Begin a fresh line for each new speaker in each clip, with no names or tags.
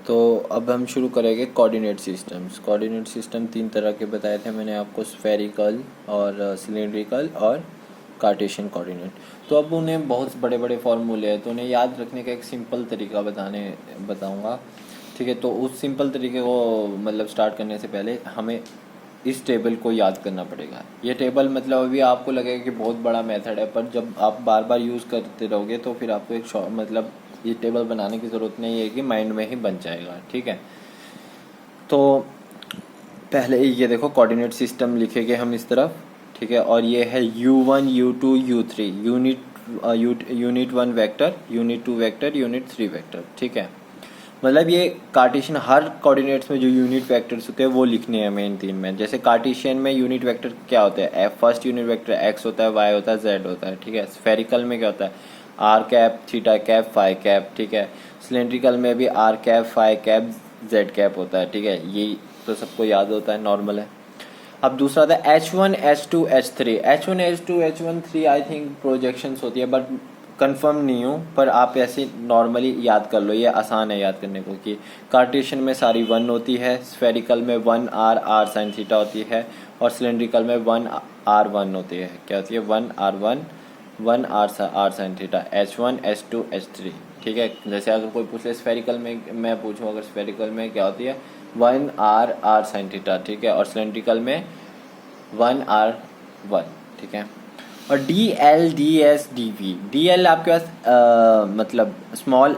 तो अब हम शुरू करेंगे कोऑर्डिनेट सिस्टम्स। कोऑर्डिनेट सिस्टम तीन तरह के बताए थे मैंने आपको, स्फेरिकल और सिलेंड्रिकल और कार्टेशियन कोऑर्डिनेट। तो अब उन्हें बहुत बड़े बड़े फॉर्मूले हैं, तो उन्हें याद रखने का एक सिंपल तरीका बताऊंगा। ठीक है, तो उस सिंपल तरीके को मतलब स्टार्ट करने से पहले हमें इस टेबल को याद करना पड़ेगा। ये टेबल मतलब अभी आपको लगेगा कि बहुत बड़ा मेथड है, पर जब आप बार बार यूज़ करते रहोगे तो फिर आपको एक मतलब ये टेबल बनाने की ज़रूरत नहीं है कि माइंड में ही बन जाएगा। ठीक है, तो पहले ये देखो कोऑर्डिनेट सिस्टम लिखेंगे हम इस तरफ। ठीक है, और ये है U1 U2 U3, unit 1 vector, unit 2 vector, unit 3 vector. ठीक है, मतलब ये कार्टेशियन हर कोऑर्डिनेट्स में जो यूनिट वेक्टर्स होते हैं वो लिखने हैं हमें इन तीन में। जैसे कार्टेशियन में यूनिट वेक्टर क्या होते हैं, फर्स्ट यूनिट वेक्टर एक्स होता है, वाई होता है, जेड होता है। ठीक है, स्फेरिकल में क्या होता है, R cap, theta cap, phi cap. ठीक है, सिलेंड्रिकल में भी R cap, phi cap, Z cap होता है। ठीक है, ये तो सबको याद होता है, नॉर्मल है। अब दूसरा था H1 H2 H3। H1 H2 H1 3 I think projections होती है, बट कंफर्म नहीं हूँ, पर आप ऐसे नॉर्मली याद कर लो, ये आसान है याद करने को। कि कार्टेशियन में सारी 1 होती है, स्फेरिकल में 1 R साइन थीटा होती है, और सिलेंड्रिकल में 1 R1 होती है। क्या होती है, 1 R1 1 R sine theta, H1 H2 H3। ठीक है, जैसे अगर कोई पूछ ले स्फेरिकल में, मैं पूछूँ अगर स्फेरिकल में क्या होती है, 1 R साइन थीटा। ठीक है, और सिलेंड्रिकल में 1 R1। ठीक है, और डी एल आपके पास मतलब स्मॉल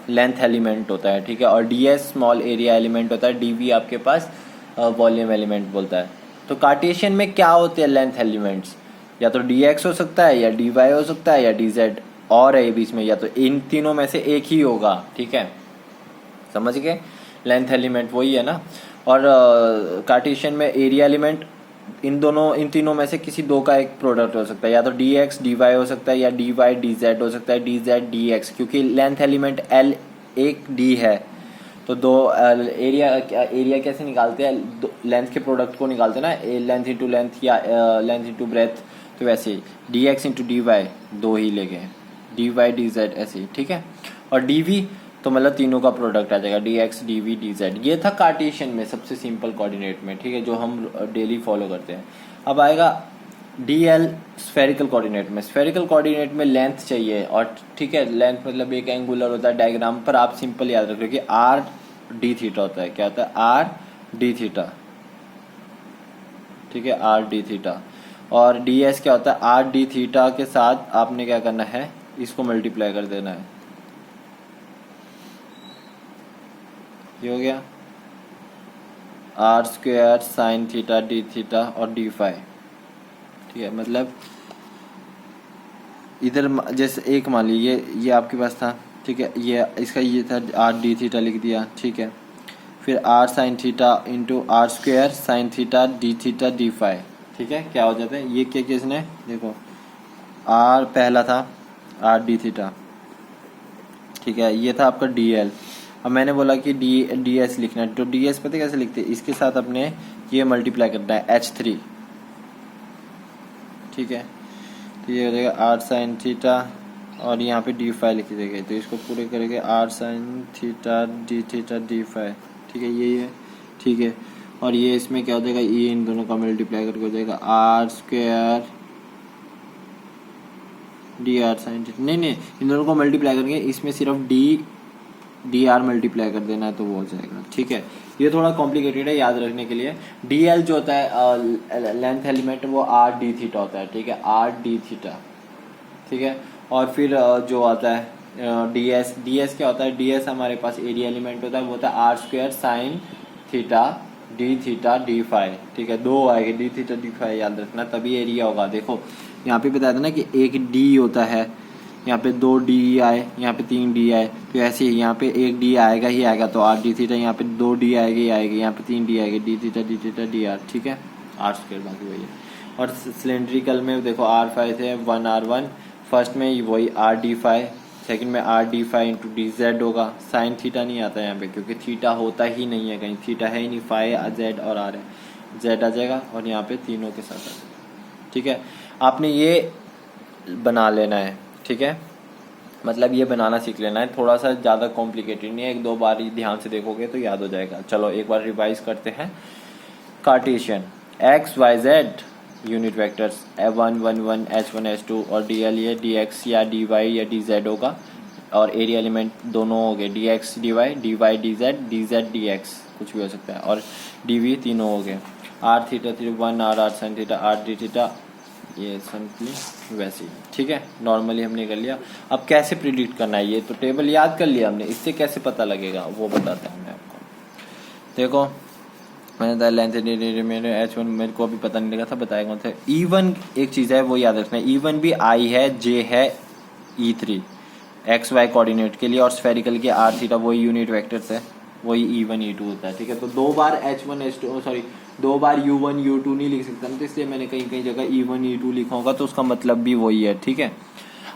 लेंथ एलिमेंट होता है। ठीक है, और D S small area element होता है, डी वी आपके पास वॉल्यूम एलिमेंट बोलता है। तो कार्टेशियन में क्या होते हैं लेंथ एलिमेंट्स, या तो डी एक्स हो सकता है, या डी वाई हो सकता है, या डी जेड, और है बीच में, या तो इन तीनों में से एक ही होगा। ठीक है, समझ गए, लेंथ एलिमेंट वही है ना। और कार्टेशियन में एरिया एलिमेंट इन तीनों में से किसी दो का एक प्रोडक्ट हो सकता है, या तो डी एक्स डी वाई हो सकता है, या डी वाई डी जेड हो सकता है, डी जेड डी एक्स, क्योंकि लेंथ एलिमेंट एल एक डी है। तो दो एरिया कैसे निकालते हैं, लेंथ के प्रोडक्ट को निकालते हैं ना, लेंथ इंटू लेंथ या लेंथ इंटू ब्रेथ। तो वैसे D X into D Y दो ही लेंगे, डी वाई डी जेड ऐसे ही। ठीक है, और डी वी तो मतलब तीनों का प्रोडक्ट आ जाएगा, D X D V D Z. ये था कार्टेशियन में सबसे सिंपल कोऑर्डिनेट में। ठीक है, जो हम डेली फॉलो करते हैं। अब आएगा डी एल स्फेरिकल कोऑर्डिनेट में। स्फेरिकल कोऑर्डिनेट में लेंथ चाहिए, और ठीक है, लेंथ मतलब एक एंगुलर होता है, डायग्राम पर आप सिंपल याद रख लो कि आर डी थीटा होता है। क्या होता है, आर डी थीटा। ठीक है, आर डी थीटा। और डी एस क्या होता है, आर डी थीटा के साथ आपने क्या करना है, इसको मल्टीप्लाई कर देना है। ये हो गया R square sine theta D theta और डी फाई। ठीक है, मतलब इधर जैसे एक मान लीजिए ये आपके पास था। ठीक है, ये इसका ये था, आर डी थीटा लिख दिया। ठीक है, फिर R sine theta into R square sine theta D phi. ठीक है, क्या हो जाता है, ये क्या किसने देखो, आर पहला था आर डी थीटा। ठीक है, ये था आपका डी एल। अब मैंने बोला कि डी एस लिखना है, तो डी एस पता कैसे लिखते हैं, इसके साथ अपने ये मल्टीप्लाई करना है H3। ठीक है, तो ये हो जाएगा आर साइन थीटा, और यहाँ पे डी फाई लिखी जाएगी, तो इसको पूरे करेंगे R sine theta D phi. ठीक है, यही है। ठीक है, और ये इसमें क्या हो जाएगा, ये इन दोनों का मल्टीप्लाई करके हो जाएगा R square D R sine theta. नहीं, इन दोनों को मल्टीप्लाई करके इसमें सिर्फ डी आर मल्टीप्लाई कर देना है तो वो हो जाएगा। ठीक है, ये थोड़ा कॉम्प्लिकेटेड है याद रखने के लिए। डी एल जो होता है लेंथ एलिमेंट, वो आर डी थीटा होता है। ठीक है, आर डी थीटा। ठीक है, और फिर जो आता है डी एस क्या होता है, डी एस हमारे पास एरिया एलिमेंट होता है, वो होता है R square sine theta D phi. ठीक है, दो आएगा डी थीटा डी फाई, याद रखना, तभी एरिया होगा। देखो यहाँ पे बताया था ना कि एक डी होता है, यहाँ पे दो डी आए, यहाँ पे तीन डी आए, तो ऐसे ही यहाँ पे एक डी आएगा ही आएगा, तो आर डी थीटा, यहाँ पे दो डी आएगी आएगी, यहाँ पे तीन डी आएगी, डी थीटा डी आर। ठीक है, आर स्क्वायर बाकी वही है। और सिलेंड्रिकल में देखो आर फाई थे 1 R1, फर्स्ट में वही आर डी फाई, सेकेंड में R D phi into D Z होगा। साइन थीटा नहीं आता यहाँ पे, क्योंकि थीटा होता ही नहीं है कहीं, थीटा है ही नहीं, फाई जेड और आर है, जेड आ जाएगा, और यहाँ पे तीनों के साथ आ जाएगा। ठीक है, आपने ये बना लेना है। ठीक है, मतलब ये बनाना सीख लेना है, थोड़ा सा ज़्यादा कॉम्प्लिकेटेड नहीं है, एक दो बार ही ध्यान से देखोगे तो याद हो जाएगा। चलो एक बार रिवाइज करते हैं। Cartesian X Y Z unit vectors F1 1 1 H1 H2 और DL ये dx या dy या dz होगा, और एरिया एलिमेंट दोनों हो गए dx dy dy dz dx कुछ भी हो सकता है, और dv तीनों हो गए। r theta theta 1 r sin theta r d theta, ये सिंपली वैसे ही, ठीक है, नॉर्मली हमने कर लिया। अब कैसे प्रिडिक्ट करना है, ये तो टेबल याद कर लिया हमने, इससे कैसे पता लगेगा वो बताते हैं हमने आपको। देखो मैंने बताया लेंथ मेरे H1 मेरे को अभी पता नहीं लगा था, बताएगा था। E1 एक चीज़ है वो याद रखना है, E1 भी I है, J है, E3 एक्स वाई कोऑर्डिनेट के लिए, और स्फेरिकल के R थीटा वही यूनिट वेक्टर्स है, वही E1 E2 होता है, ठीक है। तो दो बार H1 H2 सॉरी दो बार U1 U2 नहीं लिख सकता, तो इसलिए मैंने कहीं कहीं जगह E1 E2 लिखा होगा, तो उसका मतलब भी वही है, ठीक है।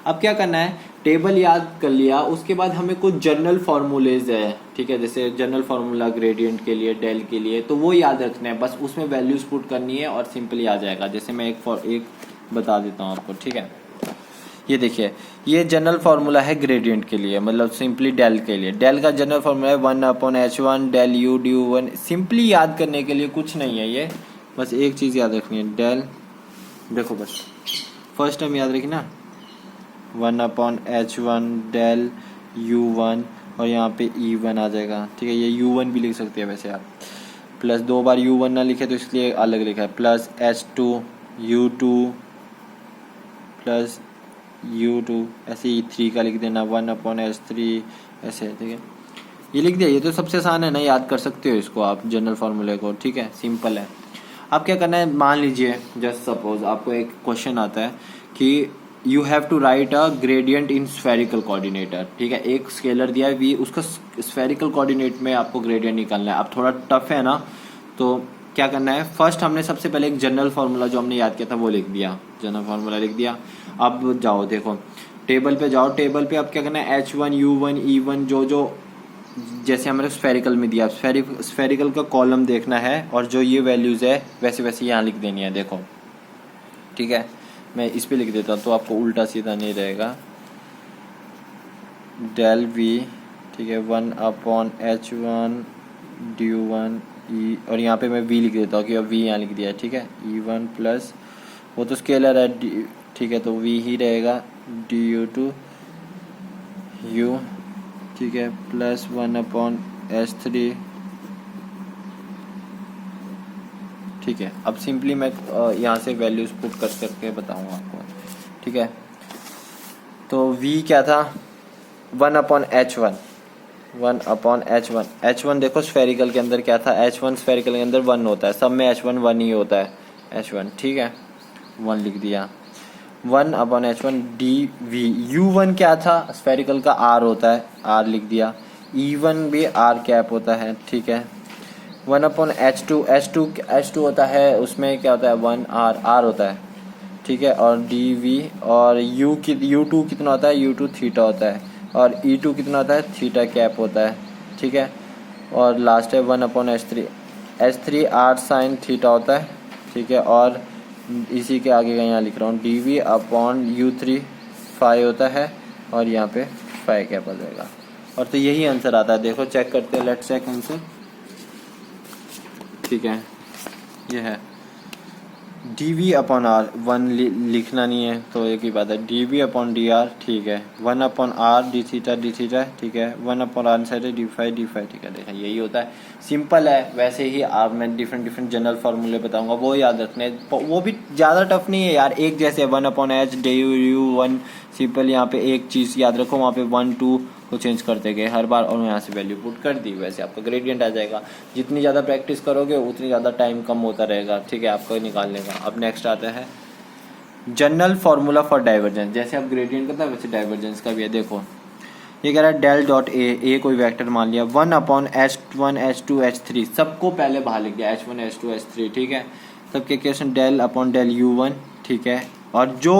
अब क्या करना है, टेबल याद कर लिया, उसके बाद हमें कुछ जनरल फार्मूलेज है, ठीक है, जैसे जनरल फार्मूला ग्रेडियंट के लिए, डेल के लिए, तो वो याद रखना है, बस उसमें वैल्यूज पुट करनी है और सिंपली आ जाएगा। जैसे मैं एक बता देता हूँ आपको, ठीक है। ये देखिए, ये जनरल फार्मूला है ग्रेडियंट के लिए, मतलब सिंपली डेल के लिए। डेल का जनरल फार्मूला है 1/h1 del u du1। Simply याद करने के लिए कुछ नहीं है ये, बस एक चीज़ याद रखनी है, डेल, देखो बस फर्स्ट टाइम याद रखी ना, 1/h1 डेल u1, और यहाँ पे e1 आ जाएगा, ठीक है। ये u1 भी लिख सकते हैं वैसे आप, प्लस दो बार u1 ना लिखे तो इसलिए अलग लिखा है, plus h2 u2 plus u2, ऐसे ही 3 का लिख देना 1/h3 ऐसे, ठीक है। ये लिख दिया, ये तो सबसे आसान है ना, याद कर सकते हो इसको आप जनरल फार्मूले को, ठीक है, सिंपल है। अब क्या करना है, मान लीजिए जस्ट सपोज आपको एक क्वेश्चन आता है कि you have to write a gradient in spherical coordinator, ठीक है। एक स्केलर दिया है v, उसका स्फेरिकल कोऑर्डिनेट में आपको ग्रेडियंट निकालना है। अब थोड़ा टफ है ना, तो क्या करना है, फर्स्ट हमने सबसे पहले एक जनरल फार्मूला जो हमने याद किया था वो लिख दिया, जनरल फार्मूला लिख दिया। अब जाओ देखो टेबल पे जाओ, टेबल पे अब क्या करना है, H1 U1 E1 जो जो जैसे हमारे स्फेरिकल में दिया, स्फेरिकल का कॉलम देखना है, और जो ये वैल्यूज़ है वैसे वैसे यहाँ लिख देनी है, देखो, ठीक है। मैं इस पे लिख देता हूँ तो आपको उल्टा सीधा नहीं रहेगा, डेल V, ठीक है, 1/h1 du1 E, और यहाँ पे मैं V लिख देता हूँ कि अब V यहाँ लिख दिया है, ठीक है, E1 प्लस वो तो स्केलर है, ठीक है, तो V ही रहेगा du2 U, ठीक है, प्लस 1/h3, ठीक है। अब सिंपली मैं यहाँ से वैल्यूज पुट कर करके बताऊँगा आपको, ठीक है। तो V क्या था, 1/h1 H1 देखो स्फेरिकल के अंदर क्या था, H1 स्फेरिकल के अंदर 1 होता है, सब में H1 1 ही होता है, H1, ठीक है, 1 लिख दिया। 1/h1 dv, U1 क्या था, स्फेरिकल का R होता है, R लिख दिया, E1 भी R कैप होता है, ठीक है। 1/h2 होता है, उसमें क्या होता है, 1 R होता है, ठीक है, और dv, और U2 कितना होता है, U2 थीटा होता है, और E2 कितना होता है, थीटा कैप होता है, ठीक है। और लास्ट है 1/h3 R साइन थीटा होता है, ठीक है, और इसी के आगे का यहाँ लिख रहा हूँ dv/U3 फाई होता है, और यहाँ पे फाई कैप आ जाएगा, और तो यही आंसर आता है। देखो चेक करते हैं, लेट्स चेक आंसर, ठीक है, ये है dv/r, 1 लिखना नहीं है तो एक ही बात है, dv/dr, ठीक है, 1/r d थीटा, ठीक है, 1/r साइड d फाई, ठीक है। देखा यही होता है, सिंपल है। वैसे ही आप मैं डिफरेंट जनरल फार्मूले बताऊंगा, वो याद रखने, वो भी ज़्यादा टफ नहीं है यार, एक जैसे 1/h du1, सिंपल। यहाँ पे एक चीज़ याद रखो, वहाँ पे 1 2 को चेंज करते गए हर बार, और यहाँ से वैल्यू पुट कर दी, वैसे आपका ग्रेडियंट आ जाएगा। जितनी ज़्यादा प्रैक्टिस करोगे उतनी ज़्यादा टाइम कम होता रहेगा, ठीक है, आपका निकालने का। अब नेक्स्ट आता है जनरल फार्मूला फॉर डाइवर्जेंस, जैसे आप ग्रेडियंट करता है वैसे डाइवर्जेंस का भी है। देखो ये कह रहा है डेल डॉट ए कोई वेक्टर मान लिया, 1/h1 h2 h3, सबको पहले बाहर लिख दिया, h1 h2 h3, ठीक है। तब क्या क्वेश्चन, डेल u1, ठीक है, और जो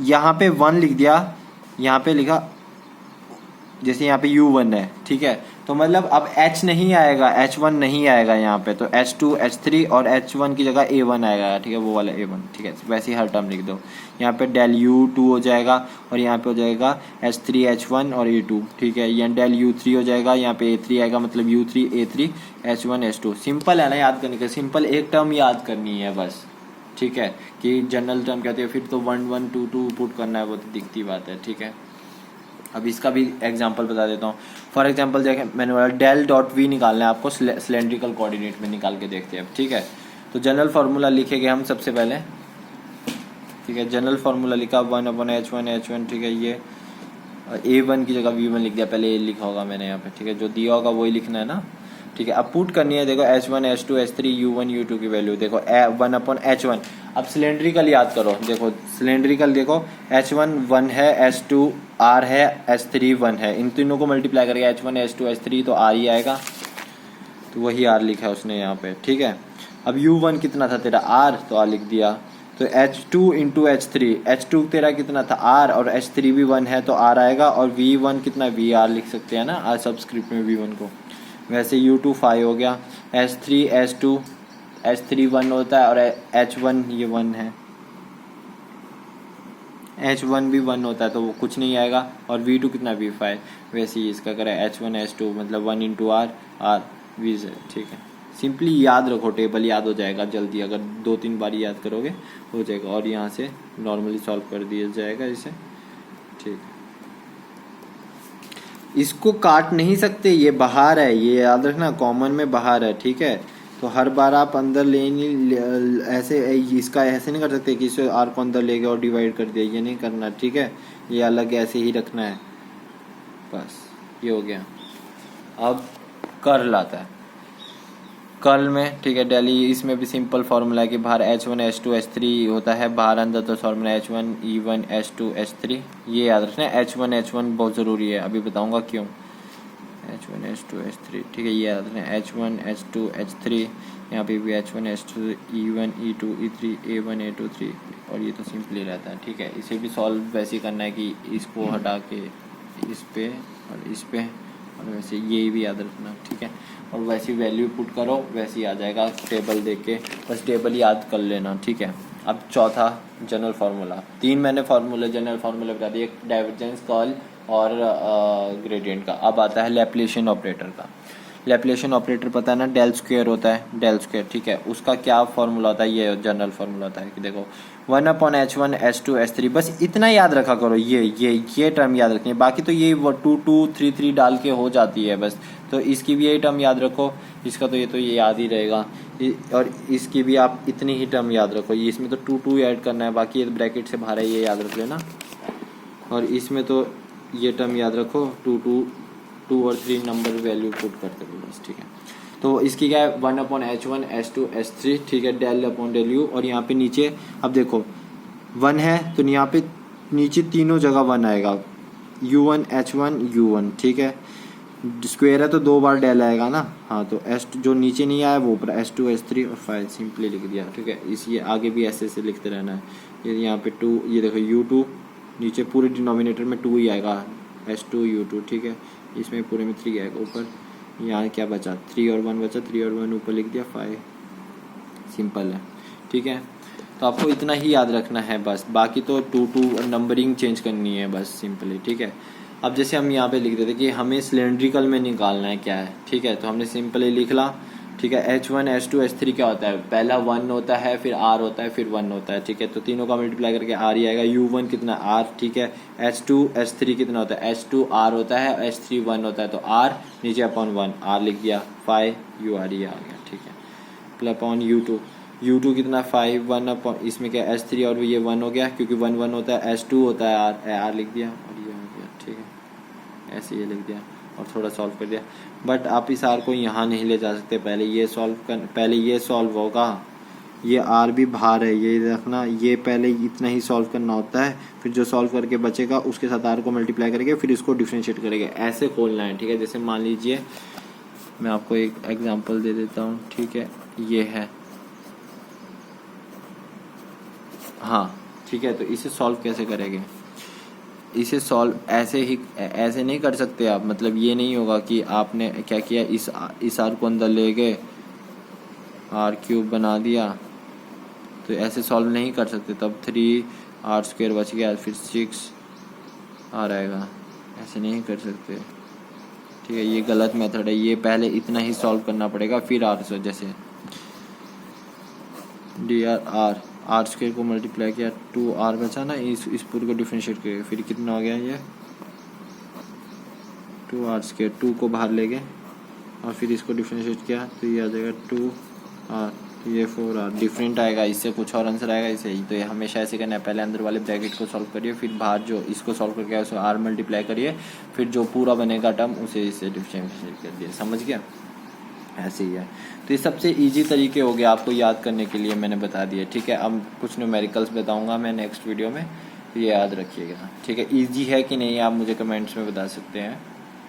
यहाँ पे 1 लिख दिया, यहाँ पे लिखा जैसे यहाँ पे U1 है, ठीक है, तो मतलब अब H नहीं आएगा, H1 नहीं आएगा यहाँ पे, तो H2 H3 और H1 की जगह A1 आएगा, ठीक है, वो वाला A1, ठीक है, वैसे ही हर टर्म लिख दो। यहाँ पे डेल U2 हो जाएगा और यहाँ पे हो जाएगा H3 H1 और A2, ठीक है, यहाँ डेल U3 हो जाएगा, यहाँ पे A3 आएगा, मतलब U3 A3 H1 H2। Simple है ना याद करने का, सिंपल एक टर्म याद करनी है बस, ठीक है, कि जनरल टर्म कहते हैं, फिर तो 1 1 2 2 पुट करना है, वो तो दिखती बात है, ठीक है। अब इसका भी एग्जांपल बता देता हूँ। फॉर एग्जांपल देखें, मैंने बोला डेल डॉट वी निकालना है आपको सिलेंड्रिकल कोऑर्डिनेट में, निकाल के देखते हैं अब, ठीक है। तो जनरल फार्मूला लिखेंगे हम सबसे पहले, ठीक है, जनरल फार्मूला लिखा 1/H1, ठीक है, ये A1 की जगह V1 लिख दिया, पहले ए लिखा होगा मैंने यहाँ पे, ठीक है, जो दिया होगा वही लिखना है ना, ठीक है। अब पुट करनी है, देखो H1 H2 H3 U1 U2 की वैल्यू, देखो 1/H1। अब सिलेंड्रिकल याद करो, देखो सिलेंड्रिकल, देखो H1 1 है, H2 R है, H3 1 है, इन तीनों को मल्टीप्लाई करके H1 H2 H3 तो R ही आएगा, तो वही R लिखा है उसने यहाँ पे, ठीक है। अब U1 कितना था तेरा R, तो R लिख दिया, तो H2 इंटू H2 तेरा कितना था R, और H3 भी 1 है तो R आएगा, और V1 कितना VR लिख सकते हैं ना, R सबस्क्रिप्ट में V1 को। वैसे U2 5 हो गया, H3 1 होता है, और H1 ये 1 है, H1 भी 1 होता है तो वो कुछ नहीं आएगा, और V2 कितना V5, वैसे ही इसका करें H1 H2 मतलब 1 इंटू R V, ठीक है। सिंपली याद रखो, टेबल याद हो जाएगा जल्दी, अगर 2-3 बार याद करोगे हो जाएगा, और यहाँ से नॉर्मली सॉल्व कर दिया जाएगा इसे, ठीक है। इसको काट नहीं सकते, ये बाहर है, ये याद रखना, कॉमन में बाहर है, ठीक है। तो हर बार आप अंदर ऐसे इसका ऐसे नहीं कर सकते कि इसे आर को अंदर ले गए और डिवाइड कर दिया, ये नहीं करना, ठीक है, ये अलग ऐसे ही रखना है, बस ये हो गया। अब कर्ल आता है, कर्ल में, ठीक है, डेली इसमें भी सिंपल फार्मूला है कि बाहर H1 H2 H3 होता है, बाहर अंदर तो formula H1 E1 H2 H3, ये याद रखना है। H1 बहुत ज़रूरी है, अभी बताऊंगा क्यों। H1 H2 H3, ठीक है, ये याद रखना है, H1 H2 H3, यहाँ पे भी H1 H2 E1 E2 E3 A1 A2 3, और ये तो सिंपली रहता है, ठीक है। इसे भी सॉल्व वैसे करना है कि इसको हटा के इस पे और इस पे, और वैसे ये भी याद रखना, ठीक है, और वैसी वैल्यू पुट करो, वैसे ही आ जाएगा टेबल देख के, बस टेबल याद कर लेना, ठीक है। अब चौथा जनरल फार्मूला, 3 मैंने फार्मूला जनरल फार्मूला बता दिए, डाइवर्जेंस, कर्ल और ग्रेडियंट का। अब आता है लैप्लेशियन ऑपरेटर का। लैप्लेशियन ऑपरेटर पता है ना, डेल स्क्वायर होता है, डेल स्क्वायर, ठीक है, उसका क्या फार्मूला होता है, ये जनरल फार्मूला होता है कि देखो 1/H1 H2 H3, बस इतना याद रखा करो, ये टर्म याद रखनी है, बाकी तो ये 2 2 3 3 डाल के हो जाती है बस, तो इसकी भी यही टर्म याद रखो, इसका तो ये याद ही रहेगा, और इसकी भी आप इतनी ही टर्म याद रखो, ये इसमें तो 2 2 ऐड करना है, बाकी ये ब्रैकेट से बाहर है, ये याद रख लेना, और इसमें तो ये टर्म याद रखो, 2 और 3 नंबर वैल्यू पुट करते हो बस, ठीक है। तो इसकी क्या है, 1/H1 H2 H3, ठीक है, डेल अपॉन डेल यू, और यहाँ पे नीचे अब देखो 1 है तो यहाँ पे नीचे तीनों जगह 1 आएगा, U1 H1 U1, ठीक है, स्क्वायर है तो 2 बार डेल आएगा ना, हाँ, तो S जो नीचे नहीं आया वो ऊपर H2 H3 और 5 सिंपली लिख दिया, ठीक है। इसी आगे भी ऐसे लिखते रहना है, ये यहाँ पे 2, ये देखो U2 नीचे पूरे डिनोमिनेटर में 2 ही आएगा, H2 U2, ठीक है, इसमें पूरे में 3 आएगा, ऊपर यहाँ क्या बचा, 3 और 1 बचा, 3 और 1 ऊपर लिख दिया, 5, सिंपल है, ठीक है। तो आपको इतना ही याद रखना है बस, बाकी तो 2 2 नंबरिंग चेंज करनी है बस सिंपली, ठीक है। अब जैसे हम यहाँ पे लिख देते कि हमें सिलेंड्रिकल में निकालना है क्या है, ठीक है, तो हमने सिंपली लिख ला, ठीक है। H1 H2 H3 क्या होता है, पहला 1 होता है, फिर R होता है, फिर 1 होता है, ठीक है, तो तीनों का मल्टीप्लाई करके R ही आएगा। U1 कितना R, ठीक है, H2 H3 कितना होता है, H2 R होता है, H3 1 होता है, तो R नीचे अपॉन 1, R लिख दिया, 5 UR ये आ गया, ठीक है, प्लस अपॉन U2 कितना 5 1 अपॉन, इसमें क्या H3 और ये 1 हो गया, क्योंकि 1 1 होता है, H2 होता है, R लिख दिया, और ये हो गया, ठीक है, ऐसे ये लिख दिया और थोड़ा सॉल्व कर दिया। बट आप इस आर को यहाँ नहीं ले जा सकते, पहले ये सॉल्व होगा, ये आर भी बाहर है, ये रखना, ये पहले इतना ही सॉल्व करना होता है, फिर जो सॉल्व करके बचेगा उसके साथ आर को मल्टीप्लाई करके फिर इसको डिफरेंशिएट करेंगे, ऐसे खोलना है, ठीक है। जैसे मान लीजिए मैं आपको एक एग्जांपल दे देता हूँ, ठीक है, ये है, हाँ, ठीक है, तो इसे सॉल्व कैसे करेंगे, इसे सॉल्व ऐसे नहीं कर सकते आप। मतलब ये नहीं होगा कि आपने क्या किया, इस आर को अंदर ले गए, r³ बना दिया, तो ऐसे सॉल्व नहीं कर सकते। तब 3r² बच गया, फिर 6r आएगा, ऐसे नहीं कर सकते। ठीक है, ये गलत मेथड है। ये पहले इतना ही सॉल्व करना पड़ेगा, फिर r से, जैसे r² को मल्टीप्लाई किया, 2r बचा ना, इस पूरे को डिफरेंशिएट किया, फिर कितना हो गया ये 2r², 2 को बाहर ले गए और फिर इसको डिफरेंशिएट किया तो ये आ जाएगा 2r, तो ये 4r। डिफरेंट आएगा, इससे कुछ और आंसर आएगा इसे ही। तो ये हमेशा ऐसे करना है, पहले अंदर वाले ब्रैकेट को सॉल्व करिए, फिर बाहर जो इसको सॉल्व करके उसे r मल्टीप्लाई करिए, फिर जो पूरा बनेगा टर्म उसे इससे डिफरेंशिएट कर दिए। समझ गया? ऐसे ही है। तो ये सबसे इजी तरीके हो गए आपको याद करने के लिए, मैंने बता दिया। ठीक है, अब कुछ न्यूमेरिकल्स बताऊंगा मैं नेक्स्ट वीडियो में, ये याद रखिएगा। ठीक है, इजी है कि नहीं आप मुझे कमेंट्स में बता सकते हैं।